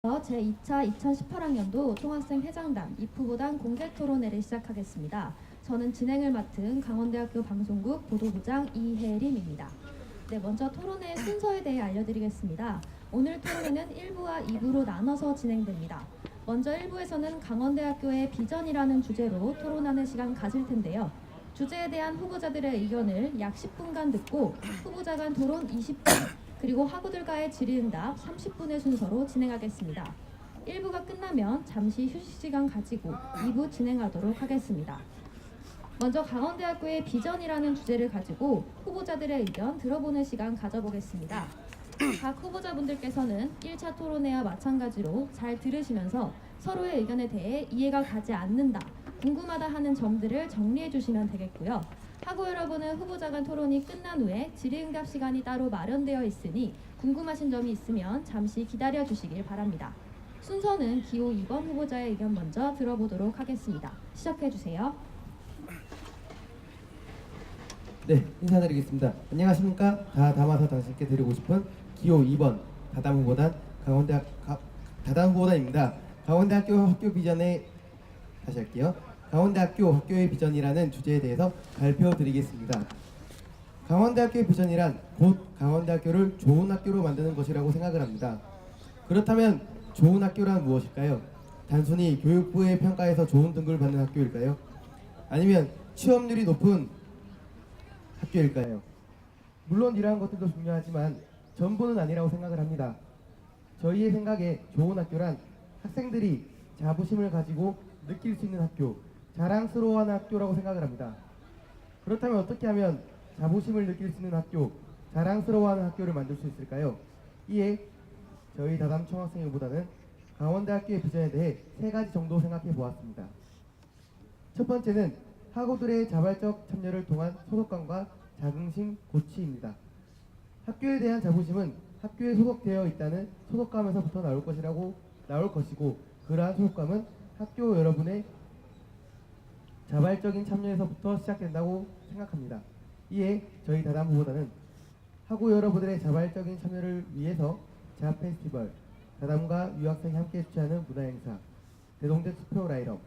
제2차 2018학년도 총학생 회장단 입후보단 공개토론회를 시작하겠습니다. 저는 진행을 맡은 강원대학교 방송국 보도부장 이혜림입니다. 네, 먼저 토론회 순서에 대해 알려드리겠습니다. 오늘 토론회는 1부와 2부로 나눠서 진행됩니다. 먼저 1부에서는 강원대학교의 비전이라는 주제로 토론하는 시간 가질 텐데요. 주제에 대한 후보자들의 의견을 약 10분간 듣고 후보자 간 토론 20분, 그리고 학우들과의 질의응답 30분의 순서로 진행하겠습니다. 1부가 끝나면 잠시 휴식시간 가지고 2부 진행하도록 하겠습니다. 먼저 강원대학교의 비전이라는 주제를 가지고 후보자들의 의견 들어보는 시간 가져보겠습니다. 각 후보자분들께서는 1차 토론회와 마찬가지로 잘 들으시면서 서로의 의견에 대해 이해가 가지 않는다, 궁금하다 하는 점들을 정리해 주시면 되겠고요. 학우 여러분은 후보자 간 토론이 끝난 후에 질의응답 시간이 따로 마련되어 있으니 궁금하신 점이 있으면 잠시 기다려 주시길 바랍니다. 순서는 기호 2번 후보자의 의견 먼저 들어보도록 하겠습니다. 시작해 주세요. 네, 인사드리겠습니다. 안녕하십니까? 다 담아서 당신께 드리고 싶은 기호 2번 다담 후보단 다담 후보단입니다. 강원대학교 학교 비전에 다시 할게요. 강원대학교 학교의 비전이라는 주제에 대해서 발표드리겠습니다. 강원대학교의 비전이란 곧 강원대학교를 좋은 학교로 만드는 것이라고 생각을 합니다. 그렇다면 좋은 학교란 무엇일까요? 단순히 교육부의 평가에서 좋은 등급을 받는 학교일까요? 아니면 취업률이 높은 학교일까요? 물론 이러한 것들도 중요하지만 전부는 아니라고 생각을 합니다. 저희의 생각에 좋은 학교란 학생들이 자부심을 가지고 느낄 수 있는 학교, 자랑스러워하는 학교라고 생각을 합니다. 그렇다면 어떻게 하면 자부심을 느낄 수 있는 학교, 자랑스러워하는 학교를 만들 수 있을까요? 이에 저희 다담 총학생회보다는 강원대학교의 비전에 대해 3가지 정도 생각해 보았습니다. 첫 번째는 학우들의 자발적 참여를 통한 소속감과 자긍심 고취입니다. 학교에 대한 자부심은 학교에 소속되어 있다는 소속감에서부터 나올 것이고, 그러한 소속감은 학교 여러분의 자발적인 참여에서부터 시작된다고 생각합니다. 이에 저희 다담 후보단은 학우 여러분들의 자발적인 참여를 위해서 잡 페스티벌, 다담과 유학생이 함께 주최하는 문화행사, 대동대 투표 라이업,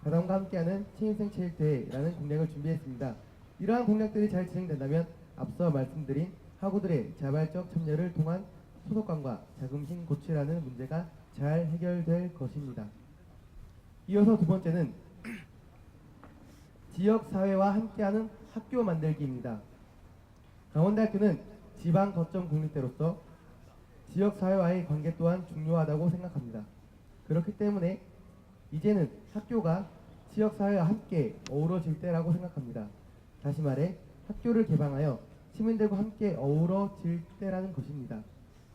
다담과 함께하는 신입생 체육대회라는 공약을 준비했습니다. 이러한 공약들이 잘 진행된다면 앞서 말씀드린 학우들의 자발적 참여를 통한 소속감과 자긍심 고취라는 문제가 잘 해결될 것입니다. 이어서 두 번째는 지역사회와 함께하는 학교 만들기입니다. 강원대학교는 지방 거점 국립대로서 지역사회와의 관계 또한 중요하다고 생각합니다. 그렇기 때문에 이제는 학교가 지역사회와 함께 어우러질 때라고 생각합니다. 다시 말해 학교를 개방하여 시민들과 함께 어우러질 때라는 것입니다.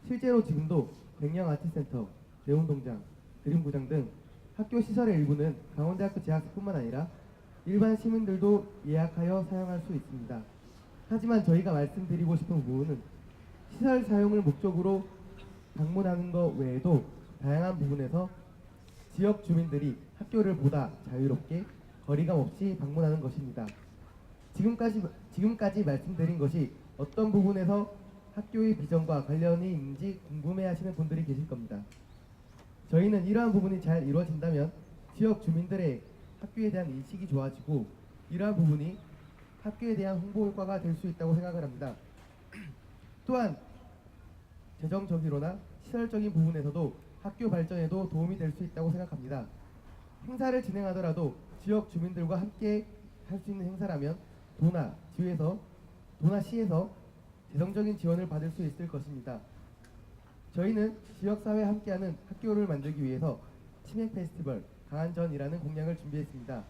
실제로 지금도 백령 아트센터, 대운동장, 드림구장 등 학교 시설의 일부는 강원대학교 재학생뿐만 아니라 일반 시민들도 예약하여 사용할 수 있습니다. 하지만 저희가 말씀드리고 싶은 부분은 시설 사용을 목적으로 방문하는 것 외에도 다양한 부분에서 지역 주민들이 학교를 보다 자유롭게 거리감 없이 방문하는 것입니다. 지금까지 말씀드린 것이 어떤 부분에서 학교의 비전과 관련이 있는지 궁금해하시는 분들이 계실 겁니다. 저희는 이러한 부분이 잘 이루어진다면 지역 주민들의 학교에 대한 인식이 좋아지고, 이러한 부분이 학교에 대한 홍보 효과가 될 수 있다고 생각을 합니다. 또한 재정적으로나 시설적인 부분에서도 학교 발전에도 도움이 될 수 있다고 생각합니다. 행사를 진행하더라도 지역 주민들과 함께 할 수 있는 행사라면 도나시에서 재정적인 지원을 받을 수 있을 것입니다. 저희는 지역사회와 함께하는 학교를 만들기 위해서 치맥 페스티벌 강한전이라는 공약을 준비했습니다.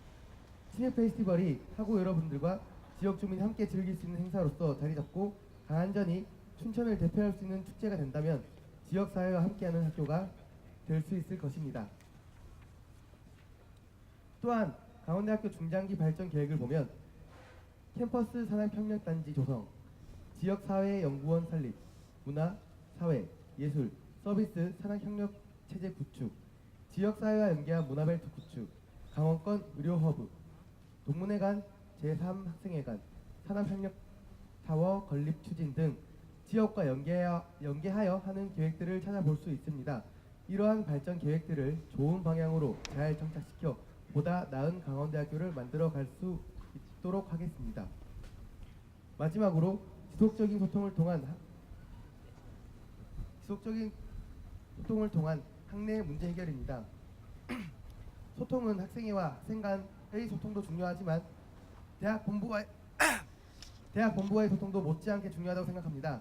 치맥 페스티벌이 학우 여러분들과 지역 주민이 함께 즐길 수 있는 행사로서 자리 잡고, 강한전이 춘천을 대표할 수 있는 축제가 된다면 지역사회와 함께하는 학교가 될 수 있을 것입니다. 또한 강원대학교 중장기 발전 계획을 보면 캠퍼스 산학협력단지 조성, 지역사회연구원 설립, 문화, 사회, 예술, 서비스 산학협력체제 구축, 지역사회와 연계한 문화벨트 구축, 강원권 의료허브, 동문회관, 제3학생회관, 산업협력타워 건립 추진 등 지역과 연계하여 하는 계획들을 찾아볼 수 있습니다. 이러한 발전 계획들을 좋은 방향으로 잘 정착시켜 보다 나은 강원대학교를 만들어 갈 수 있도록 하겠습니다. 마지막으로 지속적인 소통을 통한 학내 문제 해결입니다. 소통은 학생회와 학생 간의 소통도 중요하지만 대학 본부와의 소통도 못지않게 중요하다고 생각합니다.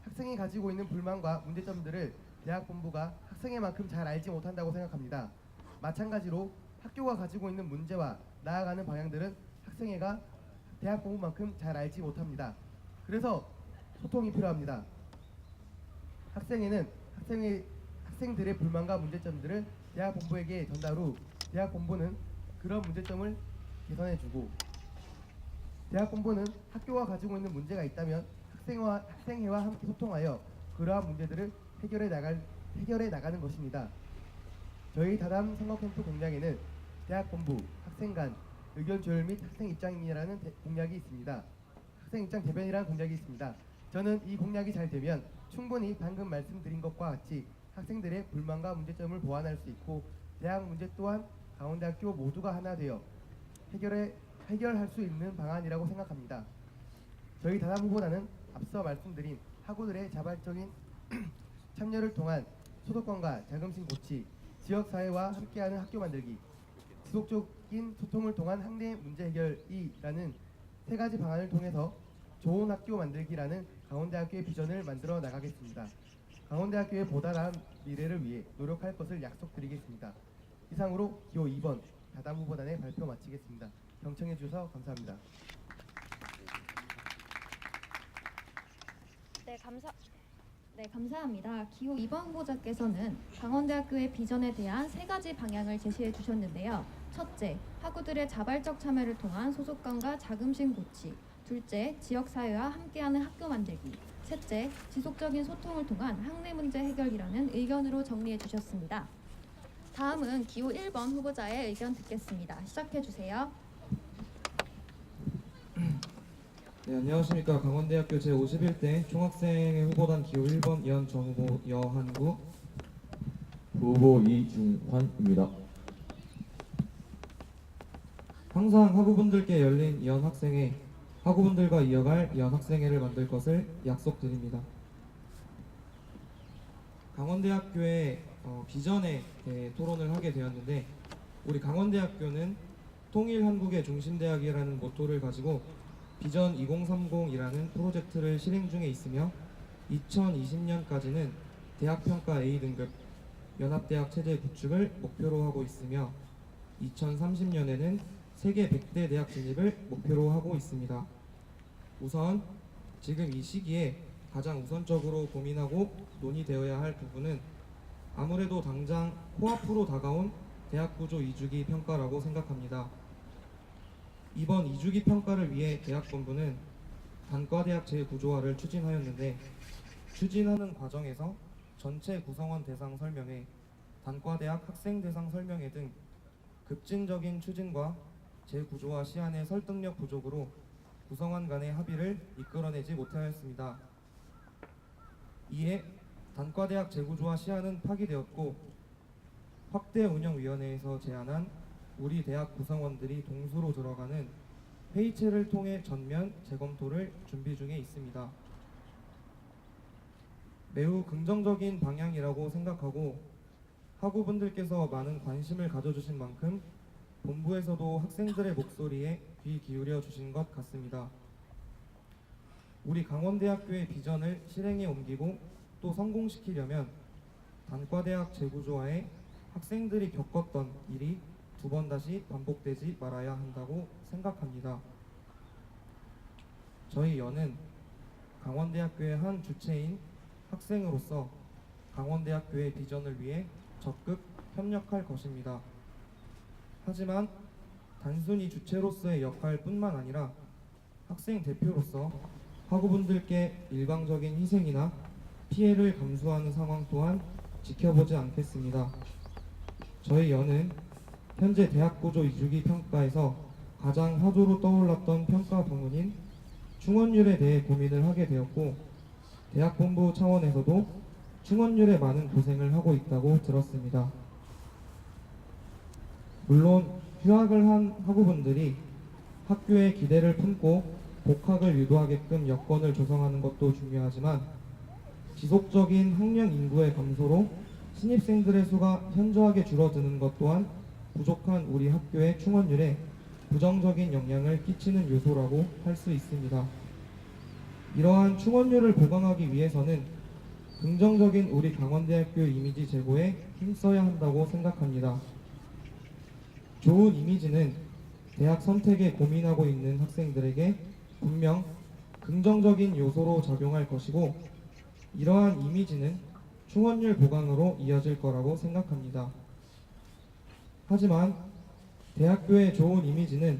학생이 가지고 있는 불만과 문제점들을 대학 본부가 학생회만큼 잘 알지 못한다고 생각합니다. 마찬가지로 학교가 가지고 있는 문제와 나아가는 방향들은 학생회가 대학 본부만큼 잘 알지 못합니다. 그래서 소통이 필요합니다. 학생회는 학생들의 불만과 문제점들을 대학 본부에게 전달 후 대학 본부는 그런 문제점을 개선해주고 대학 본부는 학교가 가지고 있는 문제가 있다면 학생회와 함께 소통하여 그러한 문제들을 해결해 나가는 것입니다. 저희 다담 선거 캠프 공약에는 대학 본부, 학생 간 의견 조율 및 학생 입장이라는 공약이 있습니다. 학생 입장 대변이라는 공약이 있습니다. 저는 이 공약이 잘 되면 충분히 방금 말씀드린 것과 같이 학생들의 불만과 문제점을 보완할 수 있고 대학 문제 또한 강원대학교 모두가 하나 되어 해결할 수 있는 방안이라고 생각합니다. 저희 다담 후보단은 앞서 말씀드린 학우들의 자발적인 참여를 통한 소속감과 자긍심 고취, 지역사회와 함께하는 학교 만들기, 지속적인 소통을 통한 학내 문제 해결이라는 세 가지 방안을 통해서 좋은 학교 만들기라는 강원대학교의 비전을 만들어 나가겠습니다. 강원대학교의 보다 나은 미래를 위해 노력할 것을 약속드리겠습니다. 이상으로 기호 2번 다담 후보단의 발표 마치겠습니다. 경청해 주셔서 감사합니다. 네, 감사합니다. 기호 2번 후보자께서는 강원대학교의 비전에 대한 세 가지 방향을 제시해 주셨는데요. 첫째, 학우들의 자발적 참여를 통한 소속감과 자긍심 고취. 둘째, 지역사회와 함께하는 학교 만들기. 셋째, 지속적인 소통을 통한 학내 문제 해결이라는 의견으로 정리해 주셨습니다. 다음은 기호 1번 후보자의 의견 듣겠습니다. 시작해 주세요. 네, 안녕하십니까. 강원대학교 제51대 총학생회 후보단 기호 1번 이현정후보 여한구 후보 이중환입니다. 항상 학우분들께 열린 이현학생회, 학우분들과 이어갈 이현학생회를 만들 것을 약속드립니다. 강원대학교의 비전에 대해 토론을 하게 되었는데 우리 강원대학교는 통일한국의 중심대학이라는 모토를 가지고 비전 2030이라는 프로젝트를 실행 중에 있으며 2020년까지는 대학평가 A등급 연합대학 체제 구축을 목표로 하고 있으며 2030년에는 세계 100대 대학 진입을 목표로 하고 있습니다. 우선 지금 이 시기에 가장 우선적으로 고민하고 논의되어야 할 부분은 아무래도 당장 코앞으로 다가온 대학구조 2주기 평가라고 생각합니다. 이번 2주기 평가를 위해 대학본부는 단과대학 재구조화를 추진하였는데 추진하는 과정에서 전체 구성원 대상 설명회, 단과대학 학생 대상 설명회 등 급진적인 추진과 재구조화 시안의 설득력 부족으로 구성원 간의 합의를 이끌어내지 못하였습니다. 이에 단과대학 재구조화 시안은 파기되었고 확대운영위원회에서 제안한 우리 대학 구성원들이 동수로 들어가는 회의체를 통해 전면 재검토를 준비 중에 있습니다. 매우 긍정적인 방향이라고 생각하고 학우분들께서 많은 관심을 가져주신 만큼 본부에서도 학생들의 목소리에 귀 기울여 주신 것 같습니다. 우리 강원대학교의 비전을 실행에 옮기고 또 성공시키려면 단과대학 재구조화에 학생들이 겪었던 일이 두 번 다시 반복되지 말아야 한다고 생각합니다. 저희 연은 강원대학교의 한 주체인 학생으로서 강원대학교의 비전을 위해 적극 협력할 것입니다. 하지만 단순히 주체로서의 역할뿐만 아니라 학생 대표로서 학우분들께 일방적인 희생이나 피해를 감수하는 상황 또한 지켜보지 않겠습니다. 저희 연은 현재 대학구조 2주기 평가에서 가장 화두로 떠올랐던 평가 부문인 충원률에 대해 고민을 하게 되었고 대학본부 차원에서도 충원율에 많은 고생을 하고 있다고 들었습니다. 물론 휴학을 한 학우분들이 학교에 기대를 품고 복학을 유도하게끔 여건을 조성하는 것도 중요하지만 지속적인 학령 인구의 감소로 신입생들의 수가 현저하게 줄어드는 것 또한 부족한 우리 학교의 충원율에 부정적인 영향을 끼치는 요소라고 할 수 있습니다. 이러한 충원율을 보강하기 위해서는 긍정적인 우리 강원대학교 이미지 제고에 힘써야 한다고 생각합니다. 좋은 이미지는 대학 선택에 고민하고 있는 학생들에게 분명 긍정적인 요소로 작용할 것이고 이러한 이미지는 충원율 보강으로 이어질 거라고 생각합니다. 하지만 대학교의 좋은 이미지는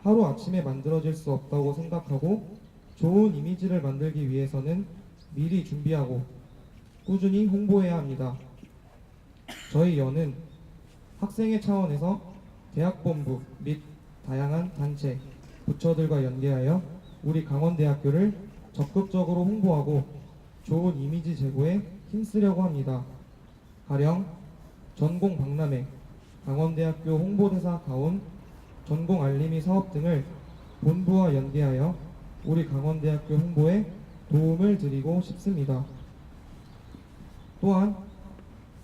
하루아침에 만들어질 수 없다고 생각하고 좋은 이미지를 만들기 위해서는 미리 준비하고 꾸준히 홍보해야 합니다. 저희 연은 학생회 차원에서 대학본부 및 다양한 단체, 부처들과 연계하여 우리 강원대학교를 적극적으로 홍보하고 좋은 이미지 제고에 힘쓰려고 합니다. 가령 전공 박람회, 강원대학교 홍보대사 가온, 전공 알림이 사업 등을 본부와 연계하여 우리 강원대학교 홍보에 도움을 드리고 싶습니다. 또한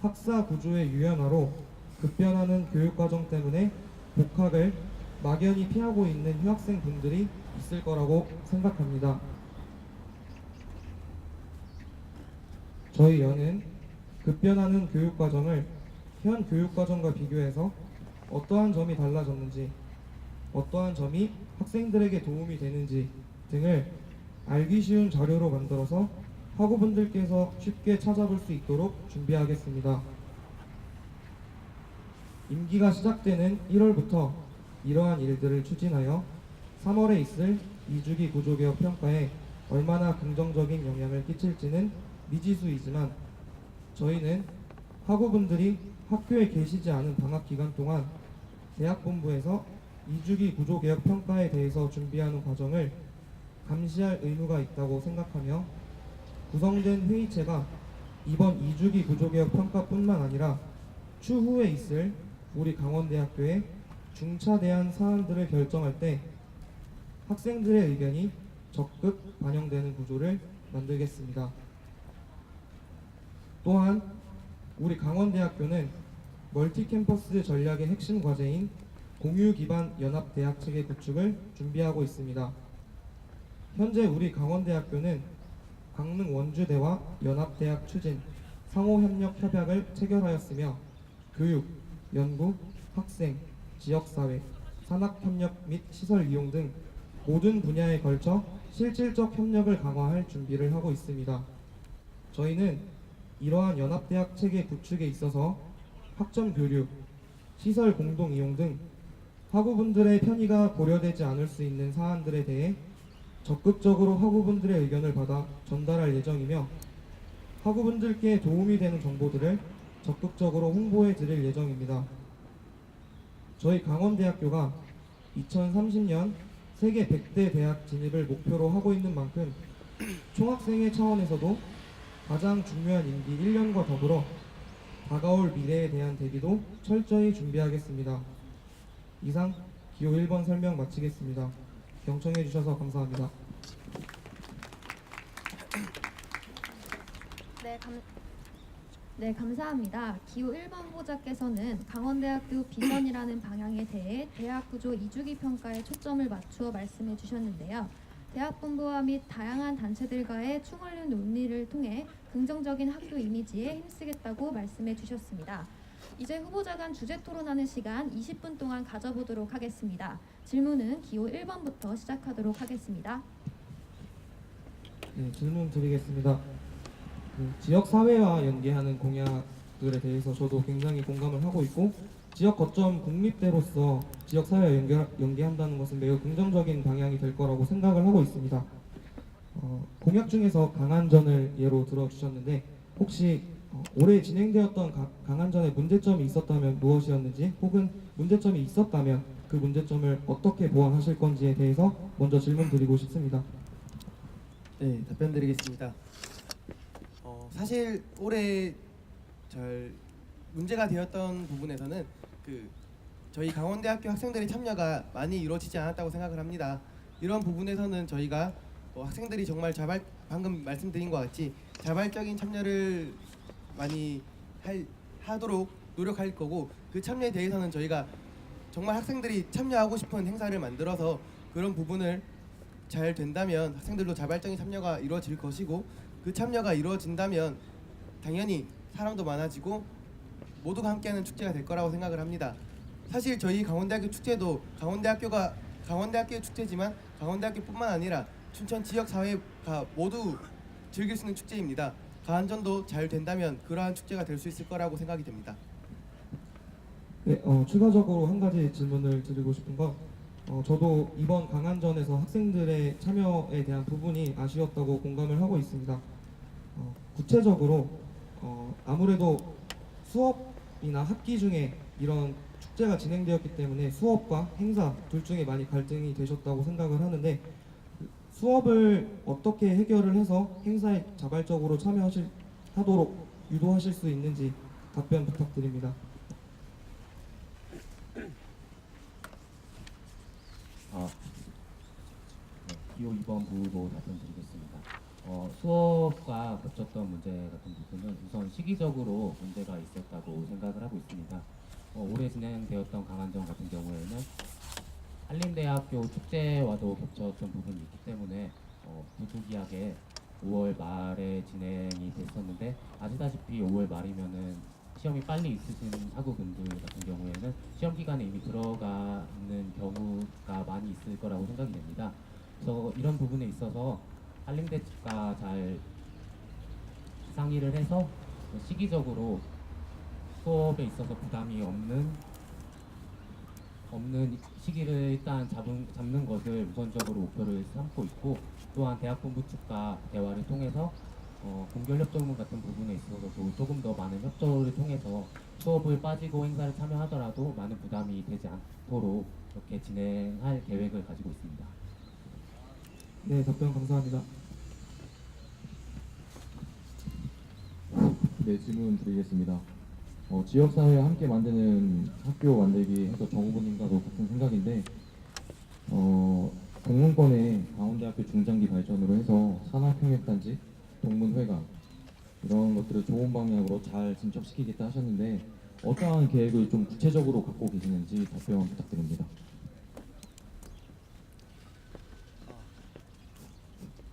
학사 구조의 유연화로 급변하는 교육과정 때문에 복학을 막연히 피하고 있는 휴학생 분들이 있을 거라고 생각합니다. 저희 연은 급변하는 교육과정을 현 교육과정과 비교해서 어떠한 점이 달라졌는지, 어떠한 점이 학생들에게 도움이 되는지 등을 알기 쉬운 자료로 만들어서 학우분들께서 쉽게 찾아볼 수 있도록 준비하겠습니다. 임기가 시작되는 1월부터 이러한 일들을 추진하여 3월에 있을 2주기 구조개혁 평가에 얼마나 긍정적인 영향을 끼칠지는 미지수이지만 저희는 학우분들이 학교에 계시지 않은 방학 기간 동안 대학본부에서 2주기 구조개혁 평가에 대해서 준비하는 과정을 감시할 의무가 있다고 생각하며 구성된 회의체가 이번 2주기 구조개혁 평가뿐만 아니라 추후에 있을 우리 강원대학교의 중차대한 사안들을 결정할 때 학생들의 의견이 적극 반영되는 구조를 만들겠습니다. 또한 우리 강원대학교는 멀티캠퍼스 전략의 핵심 과제인 공유 기반 연합대학 체계 구축을 준비하고 있습니다. 현재 우리 강원대학교는 강릉 원주대와 연합대학 추진, 상호협력 협약을 체결하였으며 교육, 연구, 학생, 지역사회, 산학협력 및 시설 이용 등 모든 분야에 걸쳐 실질적 협력을 강화할 준비를 하고 있습니다. 저희는 이러한 연합대학 체계 구축에 있어서 학점 교류, 시설 공동 이용 등 학우분들의 편의가 고려되지 않을 수 있는 사안들에 대해 적극적으로 학우분들의 의견을 받아 전달할 예정이며 학우분들께 도움이 되는 정보들을 적극적으로 홍보해 드릴 예정입니다. 저희 강원대학교가 2030년 세계 100대 대학 진입을 목표로 하고 있는 만큼 총학생회 차원에서도 가장 중요한 임기 1년과 더불어 다가올 미래에 대한 대비도 철저히 준비하겠습니다. 이상 기호 1번 설명 마치겠습니다. 경청해 주셔서 감사합니다. 네, 감사합니다. 기호 1번 후보자께서는 강원대학교 비전이라는 방향에 대해 대학구조 2주기 평가에 초점을 맞추어 말씀해 주셨는데요. 대학본부와 및 다양한 단체들과의 충원률 논의를 통해 긍정적인 학교 이미지에 힘쓰겠다고 말씀해 주셨습니다. 이제 후보자 간 주제 토론하는 시간 20분 동안 가져보도록 하겠습니다. 질문은 기호 1번부터 시작하도록 하겠습니다. 네, 질문 드리겠습니다. 지역사회와 연계하는 공약들에 대해서 저도 굉장히 공감을 하고 있고 지역 거점 국립대로서 지역사회와 연계한다는 것은 매우 긍정적인 방향이 될 거라고 생각을 하고 있습니다. 공약 중에서 강안전을 예로 들어주셨는데 혹시 올해 진행되었던 강안전에 문제점이 있었다면 무엇이었는지 혹은 문제점이 있었다면 그 문제점을 어떻게 보완하실 건지에 대해서 먼저 질문 드리고 싶습니다. 네, 답변 드리겠습니다. 사실 올해 잘 문제가 되었던 부분에서는 저희 강원대학교 학생들의 참여가 많이 이루어지지 않았다고 생각을 합니다. 이런 부분에서는 저희가 학생들이 정말 방금 말씀드린 것 같이 자발적인 참여를 많이 하도록 노력할 거고, 그 참여에 대해서는 저희가 정말 학생들이 참여하고 싶은 행사를 만들어서 그런 부분을 잘 된다면 학생들도 자발적인 참여가 이루어질 것이고, 그 참여가 이루어진다면 당연히 사람도 많아지고 모두가 함께하는 축제가 될 거라고 생각을 합니다. 사실 저희 강원대학교 축제도 강원대학교의 축제지만 강원대학교뿐만 아니라 춘천 지역 사회가 모두 즐길 수 있는 축제입니다. 가안전도 잘 된다면 그러한 축제가 될 수 있을 거라고 생각이 됩니다. 네, 추가적으로 한 가지 질문을 드리고 싶은 건 저도 이번 강안전에서 학생들의 참여에 대한 부분이 아쉬웠다고 공감을 하고 있습니다. 구체적으로 아무래도 수업이나 학기 중에 이런 축제가 진행되었기 때문에 수업과 행사 둘 중에 많이 갈등이 되셨다고 생각을 하는데, 수업을 어떻게 해결을 해서 행사에 자발적으로 참여하도록 유도하실 수 있는지 답변 부탁드립니다. 기호 2번 부로 답변드리겠습니다. 수업과 겹쳤던 문제 같은 부분은 우선 시기적으로 문제가 있었다고 생각을 하고 있습니다. 올해 진행되었던 강안전 같은 경우에는 한림대학교 축제와도 겹쳤던 부분이 있기 때문에 부득이하게 5월 말에 진행이 됐었는데, 아시다시피 5월 말이면은 시험이 빨리 있으신 학우분들 같은 경우에는 시험 기간에 이미 들어가는 경우가 많이 있을 거라고 생각이 됩니다. 그래서 이런 부분에 있어서 한림대 측과 잘 상의를 해서 시기적으로 수업에 있어서 부담이 없는 시기를 일단 잡는 것을 우선적으로 목표를 삼고 있고, 또한 대학본부 측과 대화를 통해서 공결협조문 같은 부분에 있어서도 조금 더 많은 협조를 통해서 수업을 빠지고 행사를 참여하더라도 많은 부담이 되지 않도록 이렇게 진행할 계획을 가지고 있습니다. 네, 답변 감사합니다. 네, 질문 드리겠습니다. 지역사회 함께 만드는 학교 만들기 해서 정 후보님과도 같은 생각인데, 공문권에 강원대학교 중장기 발전으로 해서 산학협력단지, 동문회관 이런 것들을 좋은 방향으로 잘 진척시키겠다 하셨는데, 어떠한 계획을 좀 구체적으로 갖고 계시는지 답변 부탁드립니다.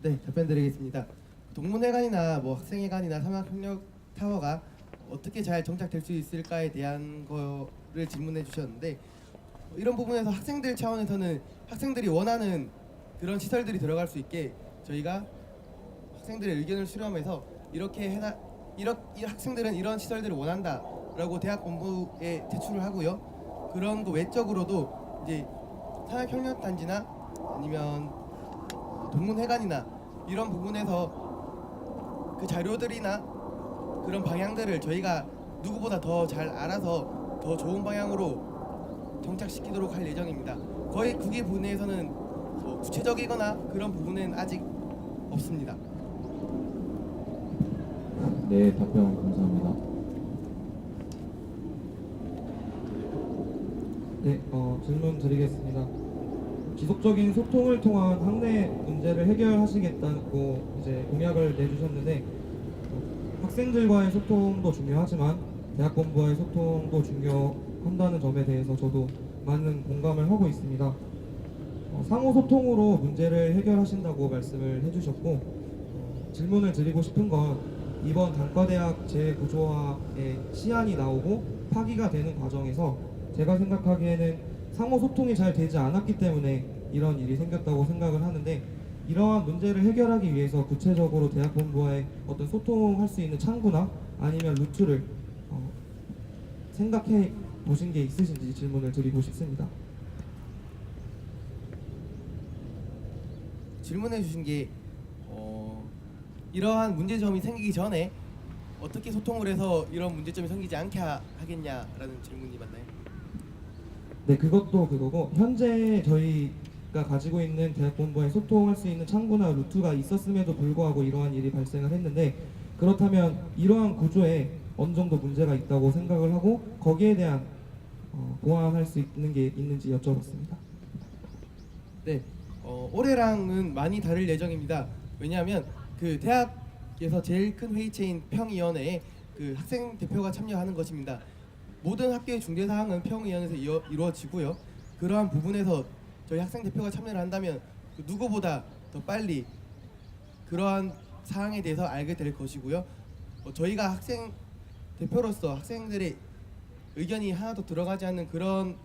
네, 답변드리겠습니다. 동문회관이나 학생회관이나 산학협력 타워가 어떻게 잘 정착될 수 있을까에 대한 거를 질문해 주셨는데, 이런 부분에서 학생들 차원에서는 학생들이 원하는 그런 시설들이 들어갈 수 있게 저희가 학생들의 의견을 수렴해서 학생들은 이런 시설들을 원한다라고 대학 본부에 제출을 하고요. 그런 거 외적으로도 이제 산학협력단지나 아니면 동문회관이나 이런 부분에서 그 자료들이나 그런 방향들을 저희가 누구보다 더 잘 알아서 더 좋은 방향으로 정착시키도록 할 예정입니다. 거의 그게 부분에서는 구체적이거나 그런 부분은 아직 없습니다. 네, 답변 감사합니다. 네, 질문 드리겠습니다. 지속적인 소통을 통한 학내 문제를 해결하시겠다고 이제 공약을 내주셨는데, 학생들과의 소통도 중요하지만 대학본부와의 소통도 중요한다는 점에 대해서 저도 많은 공감을 하고 있습니다. 상호 소통으로 문제를 해결하신다고 말씀을 해주셨고, 질문을 드리고 싶은 건 이번 단과대학 재구조화의 시안이 나오고 파기가 되는 과정에서 제가 생각하기에는 상호 소통이 잘 되지 않았기 때문에 이런 일이 생겼다고 생각을 하는데, 이러한 문제를 해결하기 위해서 구체적으로 대학본부와의 어떤 소통할 수 있는 창구나 아니면 루트를 생각해 보신 게 있으신지 질문을 드리고 싶습니다. 질문해 주신 게 이러한 문제점이 생기기 전에 어떻게 소통을 해서 이런 문제점이 생기지 않게 하겠냐라는 질문이 맞나요? 네, 그것도 그거고, 현재 저희가 가지고 있는 대학본부에 소통할 수 있는 창구나 루트가 있었음에도 불구하고 이러한 일이 발생을 했는데, 그렇다면 이러한 구조에 어느 정도 문제가 있다고 생각을 하고 거기에 대한 보완할 수 있는 게 있는지 여쭤봤습니다. 네, 올해랑은 많이 다를 예정입니다. 왜냐하면 그 대학에서 제일 큰 회의체인 평위원회에 그 학생 대표가 참여하는 것입니다. 모든 학교의 중대 사항은 평위원회에서 이루어지고요. 그러한 부분에서 저희 학생 대표가 참여를 한다면 그 누구보다 더 빨리 그러한 사항에 대해서 알게 될 것이고요. 저희가 학생 대표로서 학생들의 의견이 하나도 들어가지 않는 그런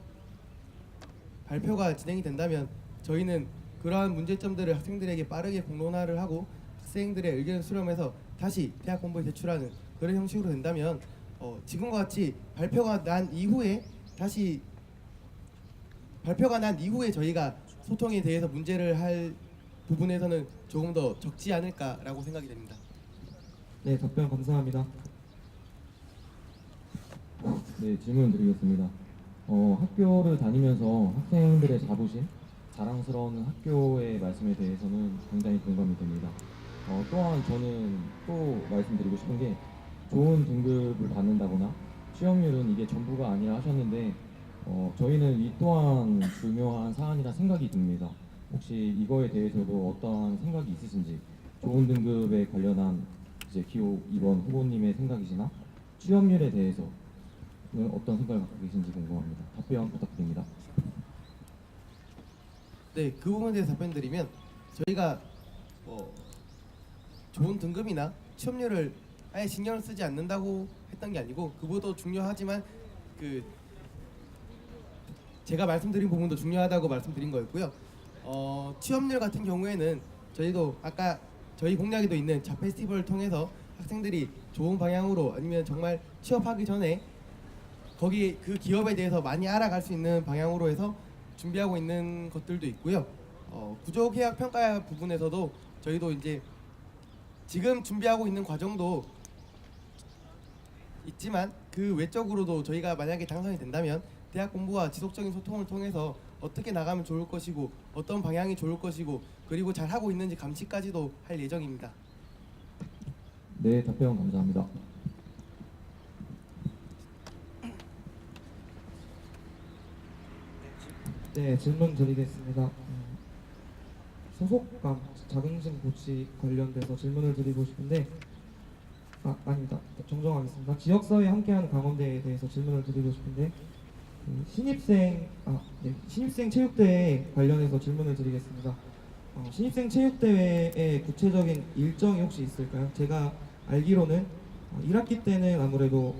발표가 진행이 된다면 저희는 그러한 문제점들을 학생들에게 빠르게 공론화를 하고 학생들의 의견을 수렴해서 다시 대학 본부에 제출하는 그런 형식으로 된다면 지금과 같이 발표가 난 이후에 저희가 소통에 대해서 문제를 할 부분에서는 조금 더 적지 않을까라고 생각이 됩니다. 네, 답변 감사합니다. 네, 질문 드리겠습니다. 학교를 다니면서 학생들의 자부심, 자랑스러운 학교의 말씀에 대해서는 굉장히 공감이 됩니다. 또한 저는 또 말씀드리고 싶은 게 좋은 등급을 받는다거나 취업률은 이게 전부가 아니라 하셨는데 저희는 이 또한 중요한 사안이라 생각이 듭니다. 혹시 이거에 대해서도 어떠한 생각이 있으신지 좋은 등급에 관련한 이제 기호 2번 후보님의 생각이시나 취업률에 대해서는 어떤 생각을 갖고 계신지 궁금합니다. 답변 부탁드립니다. 네, 그 부분에 대해서 답변드리면 저희가 좋은 등급이나 취업률을 아예 신경을 쓰지 않는다고 했던 게 아니고 그것도 중요하지만 그 제가 말씀드린 부분도 중요하다고 말씀드린 거였고요. 취업률 같은 경우에는 저희도 아까 저희 공약에도 있는 자 페스티벌을 통해서 학생들이 좋은 방향으로 아니면 정말 취업하기 전에 거기 그 기업에 대해서 많이 알아갈 수 있는 방향으로 해서 준비하고 있는 것들도 있고요. 구조계약 평가 부분에서도 저희도 이제 지금 준비하고 있는 과정도 있지만 그 외적으로도 저희가 만약에 당선이 된다면 대학 본부와 지속적인 소통을 통해서 어떻게 나가면 좋을 것이고 어떤 방향이 좋을 것이고 그리고 잘 하고 있는지 감시까지도 할 예정입니다. 네, 답변 감사합니다. 네, 질문 드리겠습니다. 소속감, 자긍심 고취 관련돼서 질문을 드리고 싶은데 아닙니다. 정정하겠습니다. 지역사회 함께하는 강원대에 대해서 질문을 드리고 싶은데 신입생 체육대회 관련해서 질문을 드리겠습니다. 신입생 체육대회의 구체적인 일정이 혹시 있을까요? 제가 알기로는 1학기 때는 아무래도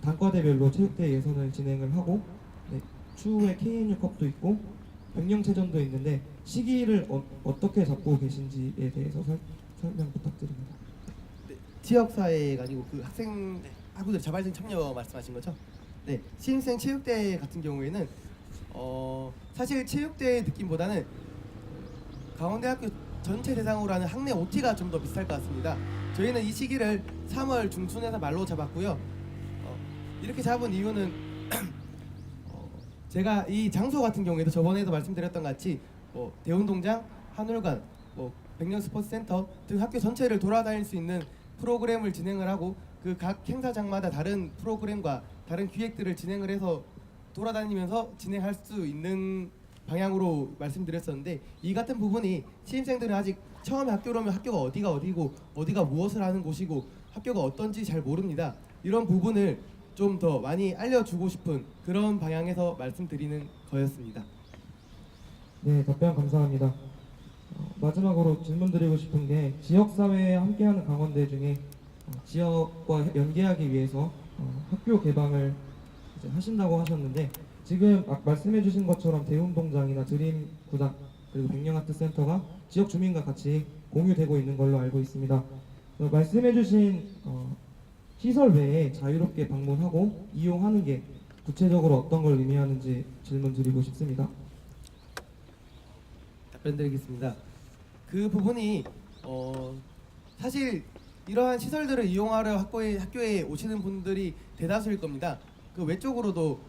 단과대별로 체육대회 예선을 진행을 하고 추후에 KNU컵도 있고 백령체전도 있는데 시기를 어떻게 잡고 계신지에 대해서 설명 부탁드립니다. 네, 지역사회가 아니고 그 학부들 자발적 참여 말씀하신 거죠? 네, 신입생 체육대회 같은 경우에는 사실 체육대회 느낌보다는 강원대학교 전체 대상으로 하는 학내 OT가 좀 더 비쌀 것 같습니다. 저희는 이 시기를 3월 중순에서 말로 잡았고요. 이렇게 잡은 이유는 제가 이 장소 같은 경우에도 저번에도 말씀드렸던 같이 대운동장, 한울관, 백년스포츠센터 등 학교 전체를 돌아다닐 수 있는 프로그램을 진행을 하고 그 각 행사장마다 다른 프로그램과 다른 기획들을 진행을 해서 돌아다니면서 진행할 수 있는 방향으로 말씀드렸었는데 이 같은 부분이 신입생들은 아직 처음에 학교로 오면 학교가 어디가 어디고 어디가 무엇을 하는 곳이고 학교가 어떤지 잘 모릅니다. 이런 부분을 좀 더 많이 알려주고 싶은 그런 방향에서 말씀드리는 거였습니다. 네, 답변 감사합니다. 마지막으로 질문드리고 싶은 게 지역사회에 함께하는 강원대 중에 지역과 연계하기 위해서 학교 개방을 이제 하신다고 하셨는데 지금 말씀해주신 것처럼 대운동장이나 드림구장 그리고 백령아트센터가 지역 주민과 같이 공유되고 있는 걸로 알고 있습니다. 말씀해주신 시설 외에 자유롭게 방문하고 이용하는 게 구체적으로 어떤 걸 의미하는지 질문 드리고 싶습니다. 답변드리겠습니다. 그 부분이 사실 이러한 시설들을 이용하려 학교에 오시는 분들이 대다수일 겁니다. 그 외적으로도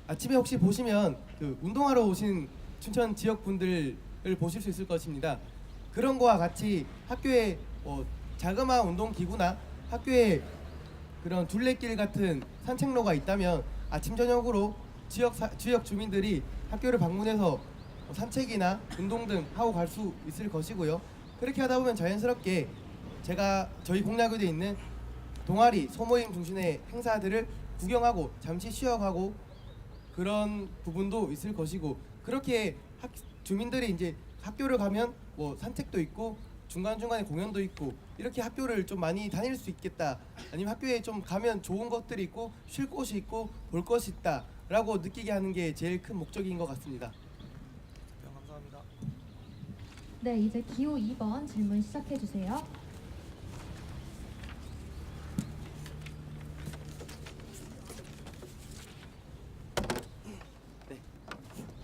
아침에 혹시 보시면 그 운동하러 오신 춘천 지역 분들을 보실 수 있을 것입니다. 그런 거와 같이 학교에 자그마한 운동 기구나 학교에 그런 둘레길 같은 산책로가 있다면 아침 저녁으로 지역 주민들이 학교를 방문해서 산책이나 운동 등 하고 갈 수 있을 것이고요. 그렇게 하다 보면 자연스럽게 저희 공략교대에 있는 동아리, 소모임 중심의 행사들을 구경하고 잠시 쉬어가고 그런 부분도 있을 것이고, 그렇게 주민들이 이제 학교를 가면 뭐 산책도 있고 중간중간에 공연도 있고 이렇게 학교를 좀 많이 다닐 수 있겠다, 아니면 학교에 좀 가면 좋은 것들이 있고 쉴 곳이 있고 볼 것이 있다 라고 느끼게 하는 게 제일 큰 목적인 것 같습니다. 감사합니다. 네, 이제 기호 2번 질문 시작해 주세요.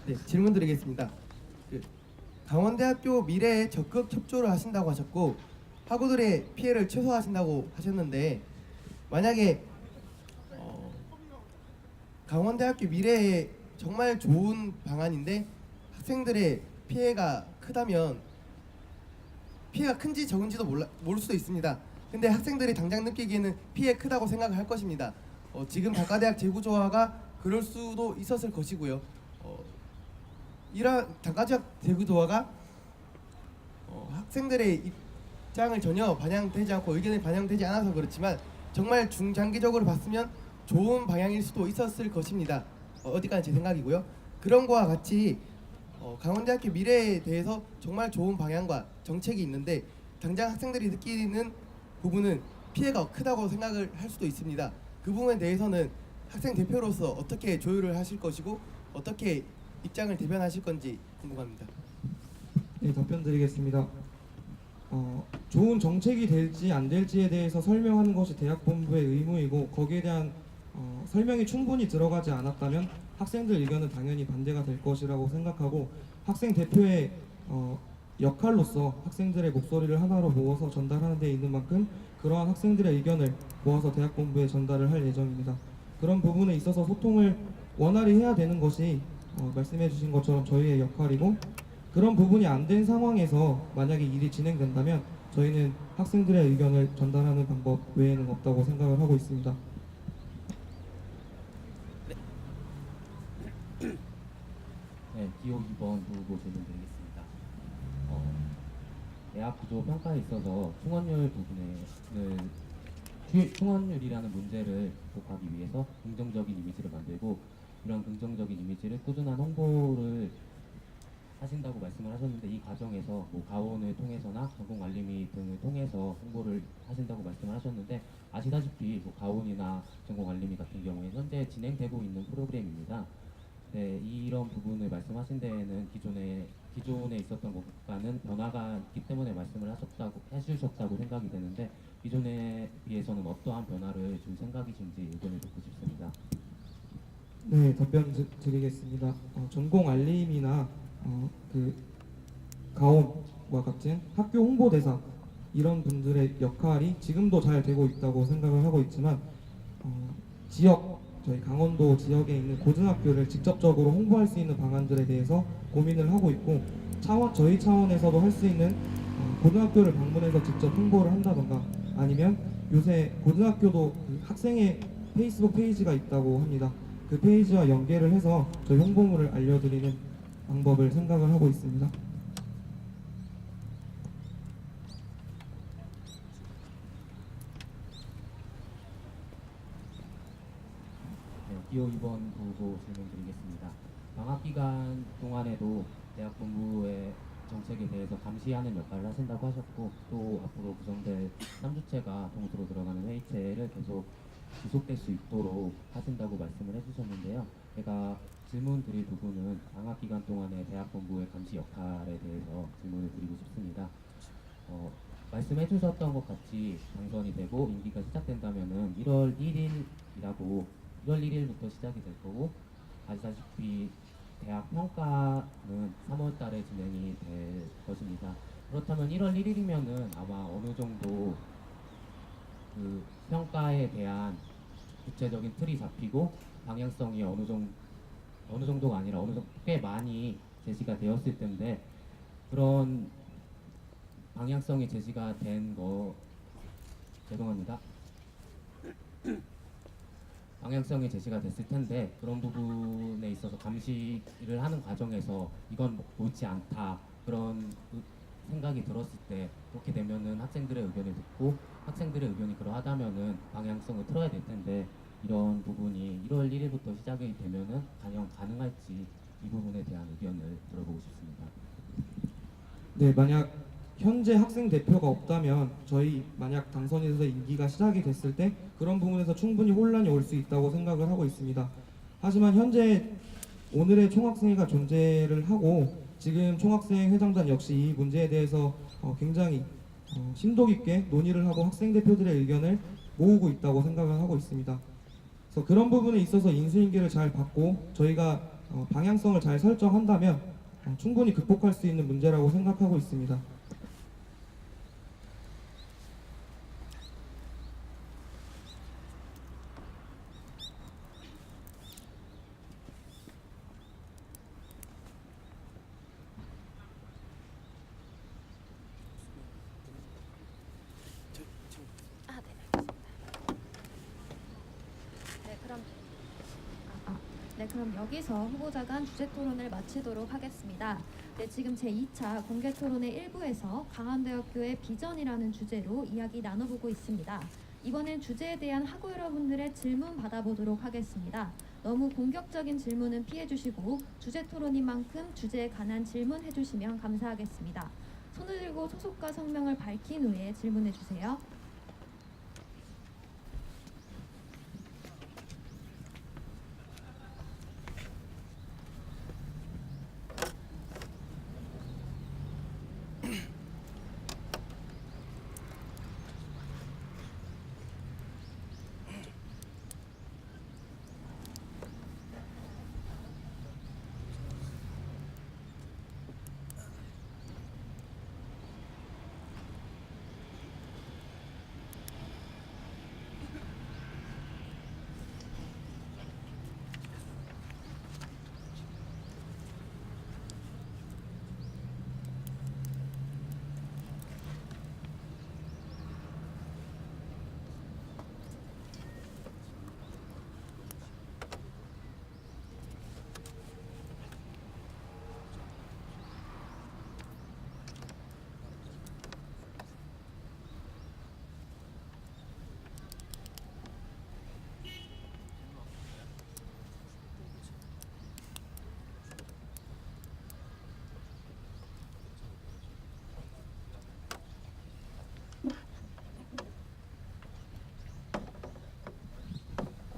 네, 질문 드리겠습니다. 강원대학교 미래에 적극 협조를 하신다고 하셨고 학우들의 피해를 최소화하신다고 하셨는데, 만약에 강원대학교 미래에 정말 좋은 방안인데 학생들의 피해가 크다면, 피해가 큰지 적은지도 모를 수도 있습니다. 근데 학생들이 당장 느끼기에는 피해 크다고 생각을 할 것입니다. 지금 단과대학 재구조화가 그럴 수도 있었을 것이고요. 이런 단과대학 재구조화가 학생들의 입장을 전혀 반영되지 않고 의견이 반영되지 않아서 그렇지만 정말 중장기적으로 봤으면 좋은 방향일 수도 있었을 것입니다. 어디까지 제 생각이고요. 그런 거와 같이 강원대학교 미래에 대해서 정말 좋은 방향과 정책이 있는데 당장 학생들이 느끼는 부분은 피해가 크다고 생각을 할 수도 있습니다. 그 부분에 대해서는 학생 대표로서 어떻게 조율을 하실 것이고 어떻게 입장을 대변하실 건지 궁금합니다. 네, 답변 드리겠습니다. 좋은 정책이 될지 안 될지에 대해서 설명하는 것이 대학 본부의 의무이고, 거기에 대한 설명이 충분히 들어가지 않았다면 학생들 의견은 당연히 반대가 될 것이라고 생각하고, 학생 대표의 역할로서 학생들의 목소리를 하나로 모아서 전달하는 데 있는 만큼 그러한 학생들의 의견을 모아서 대학 본부에 전달을 할 예정입니다. 그런 부분에 있어서 소통을 원활히 해야 되는 것이 말씀해 주신 것처럼 저희의 역할이고, 그런 부분이 안 된 상황에서 만약에 일이 진행된다면 저희는 학생들의 의견을 전달하는 방법 외에는 없다고 생각을 하고 있습니다. 네, 기호 2번 후보 질문 드리겠습니다. 대학 구조 평가에 있어서 충원율이라는 문제를 극복하기 위해서 긍정적인 이미지를 만들고, 이런 긍정적인 이미지를 꾸준한 홍보를 하신다고 말씀을 하셨는데, 이 과정에서 뭐 가온을 통해서나 전공알림이 등을 통해서 홍보를 하신다고 말씀을 하셨는데, 아시다시피 뭐 가온이나 전공알림이 같은 경우에 현재 진행되고 있는 프로그램입니다. 네, 이런 부분을 말씀하신 데에는 기존에 있었던 것과는 변화가 있기 때문에 말씀을 해주셨다고 생각이 되는데, 기존에 비해서는 어떠한 변화를 줄 생각이신지 의견을 듣고 싶습니다. 네, 답변 드리겠습니다. 전공 알림이나 그 가온과 같은 학교 홍보대사 이런 분들의 역할이 지금도 잘 되고 있다고 생각을 하고 있지만, 저희 강원도 지역에 있는 고등학교를 직접적으로 홍보할 수 있는 방안들에 대해서 고민을 하고 있고, 저희 차원에서도 할 수 있는 고등학교를 방문해서 직접 홍보를 한다던가, 아니면 요새 고등학교도 그 학생의 페이스북 페이지가 있다고 합니다. 그 페이지와 연계를 해서 저희 홍보물을 알려드리는 방법을 생각을 하고 있습니다. 네, 기호 2번 후보 질문 드리겠습니다. 방학 기간 동안에도 대학 본부의 정책에 대해서 감시하는 역할을 하신다고 하셨고, 또 앞으로 구성될 3주체가 동수로 들어가는 회의체를 계속 지속될 수 있도록 하신다고 말씀을 해주셨는데요. 제가 질문 드릴 부분은 방학 기간 동안의 대학 본부의 감시 역할에 대해서 질문을 드리고 싶습니다. 말씀해 주셨던 것 같이 당선이 되고 임기가 시작된다면은 1월 1일부터 시작이 될 거고, 아시다시피 대학 평가는 3월 달에 진행이 될 것입니다. 그렇다면 1월 1일이면은 아마 어느 정도 그 평가에 대한 구체적인 틀이 잡히고 방향성이 어느 정도가 아니라 꽤 많이 제시가 되었을 텐데, 그런 방향성이 제시가 된 죄송합니다. 방향성이 제시가 됐을 텐데 그런 부분에 있어서 감시를 하는 과정에서 이건 옳지 않다 그런 생각이 들었을 때 그렇게 되면은 학생들의 의견을 듣고 학생들의 의견이 그러하다면은 방향성을 틀어야 될 텐데 이런 부분이 1월 1일부터 시작이 되면은 과연 가능할지 이 부분에 대한 의견을 들어보고 싶습니다. 네, 만약 현재 학생 대표가 없다면 저희 만약 당선이 돼서 임기가 시작이 됐을 때 그런 부분에서 충분히 혼란이 올 수 있다고 생각을 하고 있습니다. 하지만 현재 오늘의 총학생회가 존재를 하고 지금 총학생 회장단 역시 이 문제에 대해서 굉장히 심도 깊게 논의를 하고 학생 대표들의 의견을 모으고 있다고 생각을 하고 있습니다. 그래서 그런 부분에 있어서 인수인계를 잘 받고 저희가 방향성을 잘 설정한다면 충분히 극복할 수 있는 문제라고 생각하고 있습니다. 네, 그럼 여기서 후보자 간 주제 토론을 마치도록 하겠습니다. 네, 지금 제2차 공개 토론의 1부에서 강원대학교의 비전이라는 주제로 이야기 나눠보고 있습니다. 이번엔 주제에 대한 학우 여러분들의 질문 받아보도록 하겠습니다. 너무 공격적인 질문은 피해주시고 주제 토론인 만큼 주제에 관한 질문 해주시면 감사하겠습니다. 손을 들고 소속과 성명을 밝힌 후에 질문해주세요.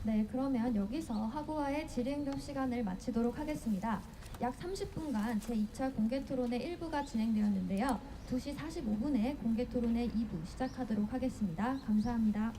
네, 그러면 여기서 학우와의 질의응답 시간을 마치도록 하겠습니다. 약 30분간 제2차 공개 토론의 1부가 진행되었는데요. 2시 45분에 공개 토론의 2부 시작하도록 하겠습니다. 감사합니다.